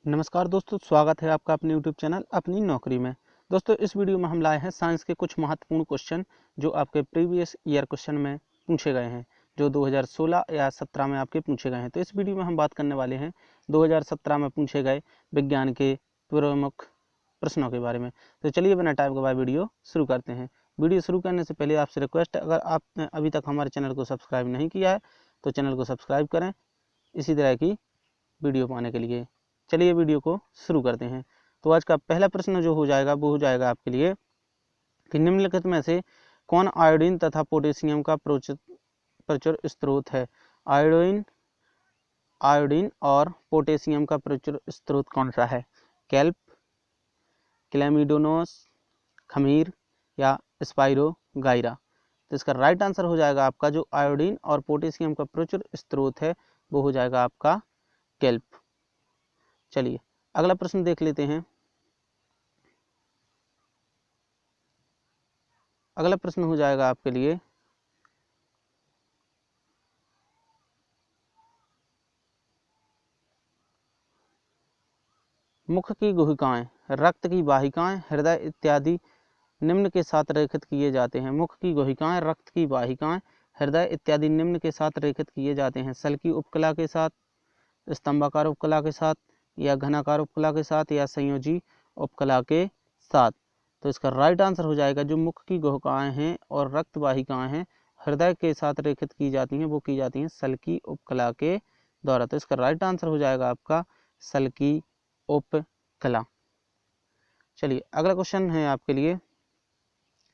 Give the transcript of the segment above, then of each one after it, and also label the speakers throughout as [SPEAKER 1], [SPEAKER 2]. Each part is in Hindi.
[SPEAKER 1] नमस्कार दोस्तों, स्वागत है आपका अपने YouTube चैनल अपनी नौकरी में। दोस्तों, इस वीडियो में हम लाए हैं साइंस के कुछ महत्वपूर्ण क्वेश्चन जो आपके प्रीवियस ईयर क्वेश्चन में पूछे गए हैं, जो 2016 या 17 में आपके पूछे गए हैं। तो इस वीडियो में हम बात करने वाले हैं 2017 में पूछे गए विज्ञान के प्रमुख प्रश्नों के बारे में। तो चलिए बिना टाइम गवाए वीडियो शुरू करते हैं। वीडियो शुरू करने से पहले आपसे रिक्वेस्ट है, अगर आपने अभी तक हमारे चैनल को सब्सक्राइब नहीं किया है तो चैनल को सब्सक्राइब करें इसी तरह की वीडियो पाने के लिए। चलिए वीडियो को शुरू करते हैं। तो आज का पहला प्रश्न जो हो जाएगा वो हो जाएगा आपके लिए कि निम्नलिखित में से कौन आयोडीन तथा पोटेशियम का प्रचुर स्रोत है। आयोडीन आयोडीन और पोटेशियम का प्रचुर स्रोत कौन सा है? कैल्प, क्लेमिडोनोस, खमीर या स्पाइरोगाइरा। तो इसका राइट आंसर हो जाएगा आपका जो आयोडीन और पोटेशियम का प्रचुर स्रोत है वो हो जाएगा आपका कैल्प। चलिए अगला प्रश्न देख लेते हैं। अगला प्रश्न हो जाएगा आपके लिए मुख की गुहिकाएं, रक्त की वाहिकाएं, हृदय इत्यादि निम्न के साथ रेखित किए जाते हैं। मुख की गुहिकाएं, रक्त की वाहिकाएं, हृदय इत्यादि निम्न के साथ रेखित किए जाते हैं। सल की उपकला के साथ, स्तंभाकार उपकला के साथ, या घनाकार उपकला के साथ, या संयोजी उपकला के साथ। तो इसका राइट आंसर हो जाएगा जो मुख की गुहिकाएं हैं और रक्त वाहिकाएं हैं हृदय के साथ रेखित की जाती हैं वो की जाती हैं सल की उपकला के द्वारा। तो इसका राइट आंसर हो जाएगा आपका सल की उपकला। चलिए अगला क्वेश्चन है आपके लिए,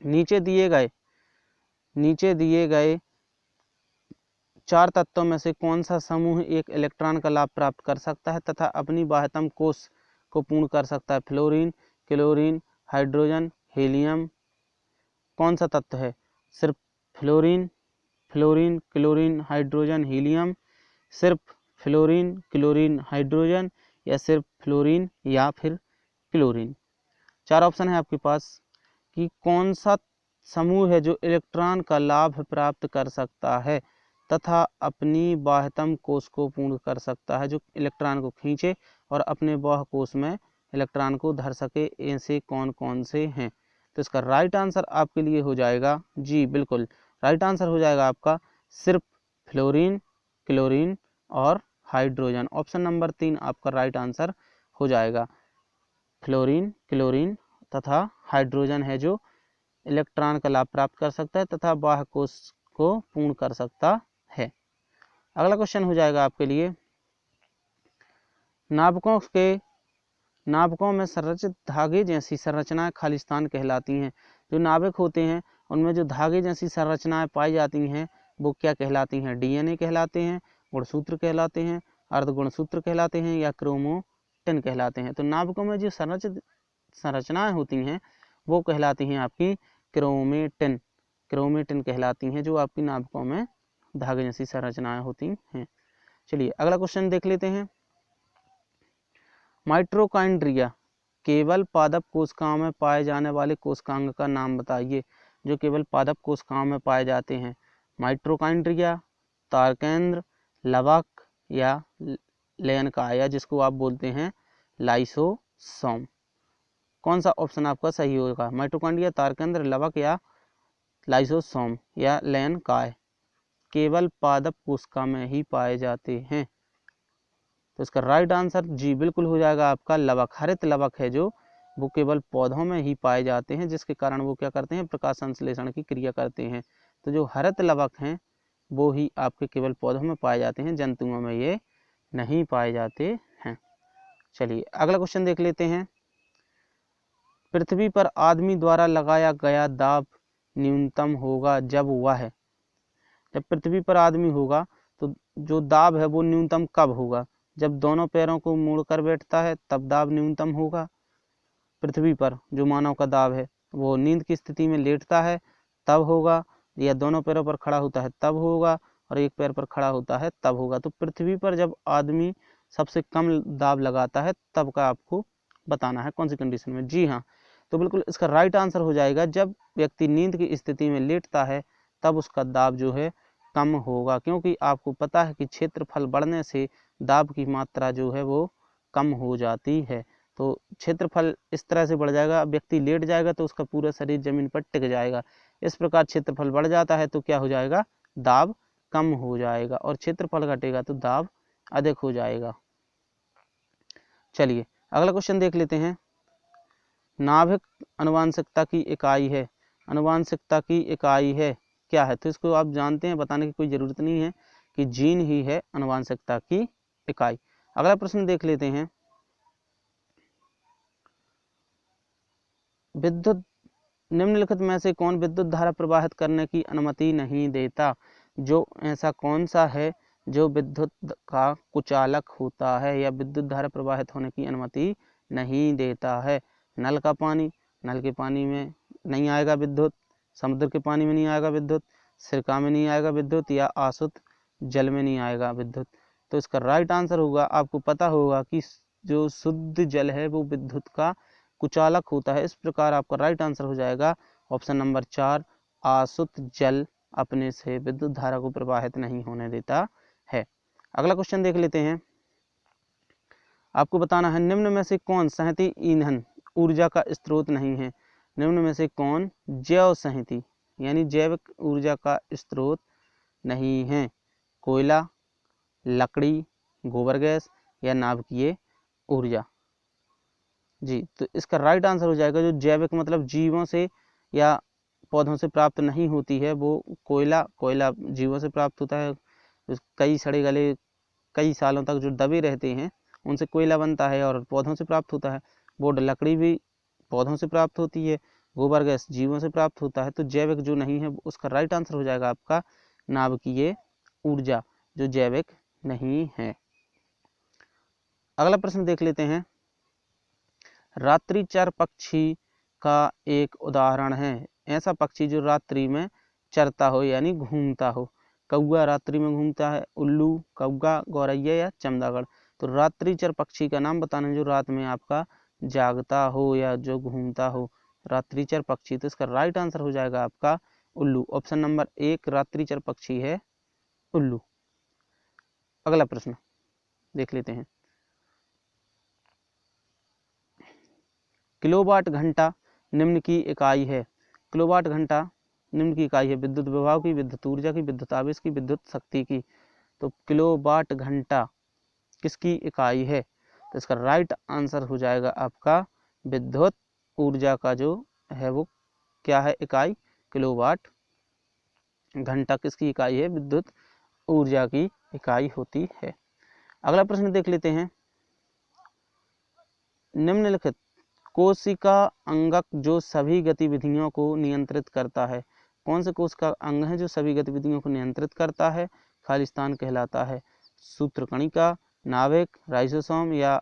[SPEAKER 1] नीचे दिए गए 4 तत्वों में से कौन सा समूह एक इलेक्ट्रॉन का लाभ प्राप्त कर सकता है तथा अपनी बाह्यतम कोश को पूर्ण कर सकता है? Fluorine, chlorine, hydrogen, helium. कौन सा तत्व है? सिर्फ फ्लोरीन, क्लोरीन, हाइड्रोजन, हीलियम, सिर्फ फ्लोरीन, क्लोरीन, हाइड्रोजन, या सिर्फ फ्लोरीन या फिर क्लोरीन। 4 ऑप्शन है आपके पास कि कौन सा समूह है जो इलेक्ट्रॉन का लाभ प्राप्त कर सकता है तथा अपनी बाह्यतम कोश को पूर्ण कर सकता है, जो इलेक्ट्रॉन को खींचे और अपने बाह्य कोश में इलेक्ट्रॉन को धर सके। ऐसे कौन कौन से हैं? तो इसका राइट आंसर आपके लिए हो जाएगा, जी बिल्कुल राइट आंसर हो जाएगा आपका सिर्फ फ्लोरीन, क्लोरीन और हाइड्रोजन। ऑप्शन नंबर 3 आपका राइट आंसर हो जाएगा। फ्लोरीन, क्लोरीन तथा हाइड्रोजन है जो इलेक्ट्रॉन का लाभ प्राप्त कर सकता है तथा बाह्य कोश को पूर्ण कर सकता है। अगला क्वेश्चन हो जाएगा आपके लिए, नाभिकों में संरचित धागे जैसी संरचनाएं खालिस्तान कहलाती हैं। जो नाभिक होते हैं उनमें जो धागे जैसी संरचनाएं पाई जाती हैं वो क्या कहलाती हैं? डीएनए कहलाते हैं, गुणसूत्र कहलाते हैं, अर्धगुणसूत्र कहलाते हैं, या क्रोमोटिन कहलाते हैं। तो नाभिकों में जो संरचनाएं होती हैं वो कहलाती हैं आपकी क्रोमेटिन कहलाती हैं, जो आपकी नाभिकों में धागे जैसी संरचनाएं होती हैं। चलिए अगला क्वेश्चन देख लेते हैं। माइटोकॉन्ड्रिया केवल पादप कोशिकाओं में पाए जाने वाले कोशिकांग का नाम बताइए, जो केवल पादप कोशिकाओं में पाए जाते हैं। माइटोकॉन्ड्रिया, तारकेंद्र, लवक, या लयनकाया जिसको आप बोलते हैं लाइसोसोम। कौन सा ऑप्शन आपका सही होगा? माइटोकॉन्ड्रिया, तारकेंद्र, लवक या लाइसोसोम या लयनकाय केवल पादप कोशिका में ही पाए जाते हैं। तो इसका राइट आंसर जी बिल्कुल हो जाएगा आपका लवक। हरित लवक है जो वो केवल पौधों में ही पाए जाते हैं, जिसके कारण वो क्या करते हैं? प्रकाश संश्लेषण की क्रिया करते हैं। तो जो हरित लवक हैं वो ही आपके केवल पौधों में पाए जाते हैं, जंतुओं में ये नहीं पाए जाते हैं। चलिए अगला क्वेश्चन देख लेते हैं। पृथ्वी पर आदमी द्वारा लगाया गया दाब न्यूनतम होगा जब पृथ्वी पर आदमी होगा तो जो दाब है वो न्यूनतम कब होगा? जब दोनों पैरों को मोड़कर बैठता है तब दाब न्यूनतम होगा। पृथ्वी पर जो मानव का दाब है वो नींद की स्थिति में लेटता है तब होगा, या दोनों पैरों पर खड़ा होता है तब होगा, और एक पैर पर खड़ा होता है तब होगा। तो पृथ्वी पर जब आदमी सबसे कम दाब लगाता है तब का आपको बताना है, कौन सी कंडीशन में। जी हाँ, तो बिल्कुल इसका राइट आंसर हो जाएगा जब व्यक्ति नींद की स्थिति में लेटता है तब उसका दाब जो है कम होगा, क्योंकि आपको पता है कि क्षेत्रफल बढ़ने से दाब की मात्रा जो है वो कम हो जाती है। तो क्षेत्रफल इस तरह से बढ़ जाएगा, व्यक्ति लेट जाएगा तो उसका पूरा शरीर जमीन पर टिक जाएगा। इस प्रकार क्षेत्रफल बढ़ जाता है तो क्या हो जाएगा, दाब कम हो जाएगा, और क्षेत्रफल घटेगा तो दाब अधिक हो जाएगा। चलिए अगला क्वेश्चन देख लेते हैं। नाभिक अनुवांशिकता की इकाई है, अनुवांशिकता की इकाई है क्या है, तो इसको आप जानते हैं, बताने की कोई ज़रूरत नहीं है कि जीन ही है अनुवांशिकता की इकाई। अगला प्रश्न देख लेते हैं। विद्युत निम्नलिखित में से कौन विद्युत धारा प्रवाहित करने की अनुमति नहीं देता, जो ऐसा कौन सा है जो विद्युत का कुचालक होता है या विद्युत धारा प्रवाहित होने की अनुमति नहीं देता है। नल का पानी, नल के पानी में नहीं आएगा विद्युत, समुद्र के पानी में नहीं आएगा विद्युत, सिरका में नहीं आएगा विद्युत, या आशुद्ध जल में नहीं आएगा विद्युत। तो इसका राइट आंसर होगा, आपको पता होगा कि जो शुद्ध जल है वो विद्युत का कुचालक होता है। इस प्रकार आपका राइट आंसर हो जाएगा ऑप्शन नंबर 4, अशुद्ध जल अपने से विद्युत धारा को प्रवाहित नहीं होने देता है। अगला क्वेश्चन देख लेते हैं। आपको बताना है निम्न में से कौन सहती ईंधन ऊर्जा का स्रोत नहीं है। निम्न में से कौन जैव सहती यानी जैविक ऊर्जा का स्रोत नहीं है। कोयला, लकड़ी, गोबर गैस या नाभिकीय ऊर्जा। जी, तो इसका राइट आंसर हो जाएगा जो जैविक मतलब जीवों से या पौधों से प्राप्त नहीं होती है वो कोयला। कोयला जीवों से प्राप्त होता है, कई सड़े गले कई सालों तक जो दबे रहते हैं उनसे कोयला बनता है और पौधों से प्राप्त होता है। वो लकड़ी भी पौधों से प्राप्त होती है, गोबर गैस जीवों से प्राप्त होता है। तो जैविक जो नहीं है उसका राइट आंसर हो जाएगा आपका नाभिकीय ऊर्जा, जो जैविक नहीं है। अगला प्रश्न देख लेते हैं। रात्रिचर पक्षी का एक उदाहरण है। ऐसा पक्षी जो रात्रि में चरता हो यानी घूमता हो। कौआ रात्रि में घूमता है, उल्लू, कौआ, गौरैया या चमगादड़। तो रात्रिचर पक्षी का नाम बताना जो रात में आपका जागता हो या जो घूमता हो, रात्रिचर पक्षी। तो इसका राइट आंसर हो जाएगा आपका उल्लू। ऑप्शन नंबर 1 रात्रिचर पक्षी है उल्लू। अगला प्रश्न देख लेते हैं। किलोवाट घंटा निम्न की इकाई है। किलोवाट घंटा निम्न की इकाई है विद्युत विभव की, विद्युत ऊर्जा की, विद्युत आवेश की, विद्युत शक्ति की। तो किलोवाट घंटा किसकी इकाई है, तो इसका राइट आंसर हो जाएगा आपका विद्युत ऊर्जा का जो है वो क्या है इकाई, किलोवाट घंटा किसकी इकाई है, विद्युत ऊर्जा की इकाई होती है। अगला प्रश्न देख लेते हैं। निम्नलिखित कोशिका अंगक जो सभी गतिविधियों को नियंत्रित करता है। कौन से कोशिका अंग है जो सभी गतिविधियों को नियंत्रित करता है, खालिस्तान कहलाता है। सूत्रकणिका, नाभिक, राइजोसोम या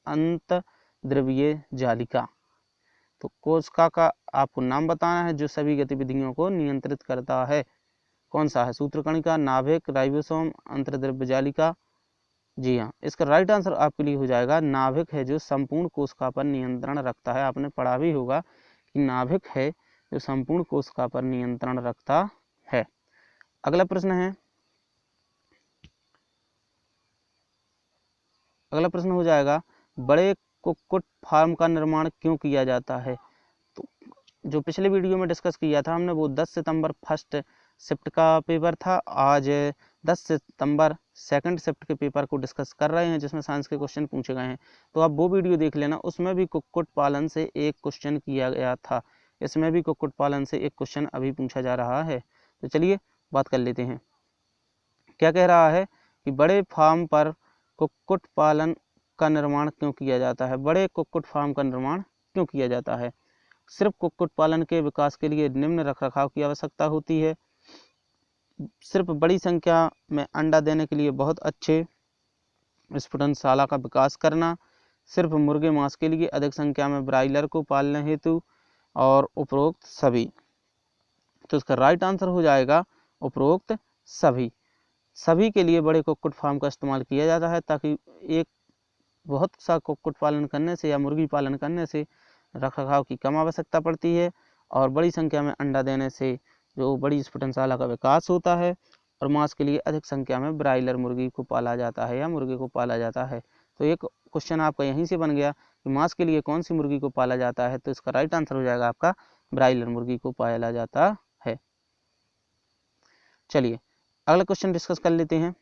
[SPEAKER 1] अंतर्द्रव्यीय जालिका। तो कोशिका का आपको नाम बताना है जो सभी गतिविधियों को नियंत्रित करता है। कौन सा है, सूत्रकणिका, नाभिक, राइबोसोम, अंतर्द्रव्य जालिका। जी हाँ, इसका राइट आंसर आपके लिए हो जाएगा नाभिक है जो संपूर्ण कोशिका पर नियंत्रण रखता है। आपने पढ़ा भी होगा कि नाभिक है जो संपूर्ण कोशिका पर नियंत्रण रखता है। अगला प्रश्न है, अगला प्रश्न हो जाएगा बड़े कुक्कुट फार्म का निर्माण क्यों किया जाता है। तो जो पिछले वीडियो में डिस्कस किया था हमने वो 10 सितंबर फर्स्ट शिफ्ट का पेपर था। आज 10 सितंबर सेकंड शिफ्ट के पेपर को डिस्कस कर रहे हैं जिसमें साइंस के क्वेश्चन पूछे गए हैं। तो आप वो वीडियो देख लेना, उसमें भी कुक्कुट पालन से एक क्वेश्चन किया गया था। इसमें भी कुक्कुट पालन से एक क्वेश्चन अभी पूछा जा रहा है। तो चलिए बात कर लेते हैं। क्या कह रहा है कि बड़े फार्म पर कुक्कुट पालन का निर्माण क्यों किया जाता है। बड़े कुक्कुट फार्म का निर्माण क्यों किया जाता है। सिर्फ कुक्कुट पालन के विकास के लिए निम्न रखरखाव की आवश्यकता होती है। सिर्फ बड़ी संख्या में अंडा देने के लिए बहुत अच्छे स्फुटनशाला का विकास करना। सिर्फ मुर्गे मांस के लिए अधिक संख्या में ब्रायलर को पालने हेतु, और उपरोक्त सभी। तो इसका राइट आंसर हो जाएगा उपरोक्त सभी। सभी के लिए बड़े कुक्कुट फार्म का इस्तेमाल किया जाता है ताकि एक बहुत सा कुक्कुट पालन करने से या मुर्गी पालन करने से रखरखाव की कम आवश्यकता पड़ती है, और बड़ी संख्या में अंडा देने से जो बड़ी स्फुटनशाला का विकास होता है, और मांस के लिए अधिक संख्या में ब्रायलर मुर्गी को पाला जाता है या मुर्गे को पाला जाता है। तो तो एक क्वेश्चन आपका यहीं से बन गया कि मांस के लिए कौन सी मुर्गी को पाला जाता है, तो इसका राइट आंसर हो जाएगा आपका ब्रायलर मुर्गी को पाला जाता है। चलिए अगला क्वेश्चन डिस्कस कर लेते हैं।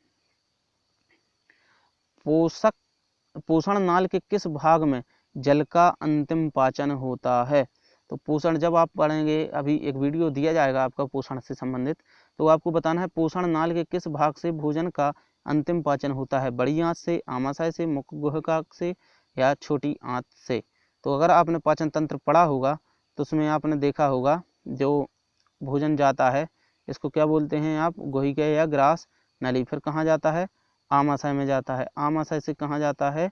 [SPEAKER 1] पोषण नाल के किस भाग में जल का अंतिम पाचन होता है? तो पोषण जब आप पढ़ेंगे, अभी एक वीडियो दिया जाएगा आपका पोषण से संबंधित, तो आपको बताना है पोषण नाल के किस भाग से भोजन का अंतिम पाचन होता है, बड़ी आंत से, आमाशय से, मुख गुहिका से या छोटी आंत से। तो अगर आपने पाचन तंत्र पढ़ा होगा तो उसमें आपने देखा होगा जो भोजन जाता है इसको क्या बोलते हैं आप, गुहिका या ग्रास नली, फिर कहाँ जाता है, आमाशय में जाता है, आमाशय से कहाँ जाता है,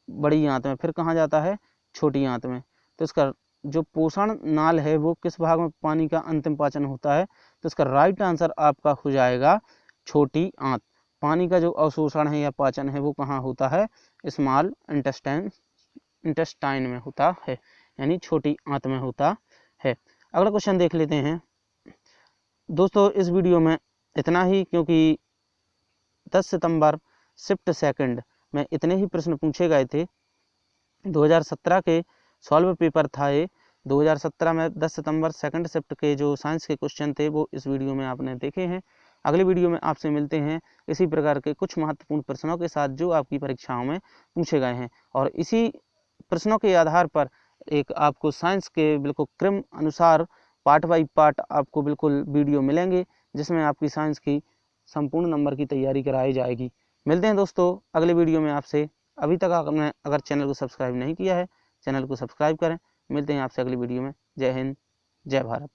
[SPEAKER 1] बड़ी आंत में, फिर कहाँ जाता है, छोटी आंत में। तो इसका जो पोषण नाल है वो किस भाग में पानी का अंतिम पाचन होता है, तो इसका राइट आंसर आपका हो जाएगा छोटी आंत। पानी का जो अवशोषण है या पाचन है वो कहाँ होता है, स्मॉल इंटेस्टाइन में होता है, यानी छोटी आंत में होता है। अगला क्वेश्चन देख लेते हैं दोस्तों। इस वीडियो में इतना ही, क्योंकि 10 सितंबर शिफ्ट सेकंड में इतने ही प्रश्न पूछे गए थे। 2017 के सॉल्व पेपर था ये। 2017 में 10 सितंबर सेकंड शिफ्ट के जो साइंस के क्वेश्चन थे वो इस वीडियो में आपने देखे हैं। अगले वीडियो में आपसे मिलते हैं इसी प्रकार के कुछ महत्वपूर्ण प्रश्नों के साथ जो आपकी परीक्षाओं में पूछे गए हैं, और इसी प्रश्नों के आधार पर एक आपको साइंस के बिल्कुल क्रम अनुसार पार्ट बाई पार्ट आपको बिल्कुल वीडियो मिलेंगे, जिसमें आपकी साइंस की संपूर्ण नंबर की तैयारी कराई जाएगी। मिलते हैं दोस्तों अगले वीडियो में आपसे। अभी तक आपने अगर चैनल को सब्सक्राइब नहीं किया है, चैनल को सब्सक्राइब करें। मिलते हैं आपसे अगली वीडियो में। जय हिंद, जय भारत।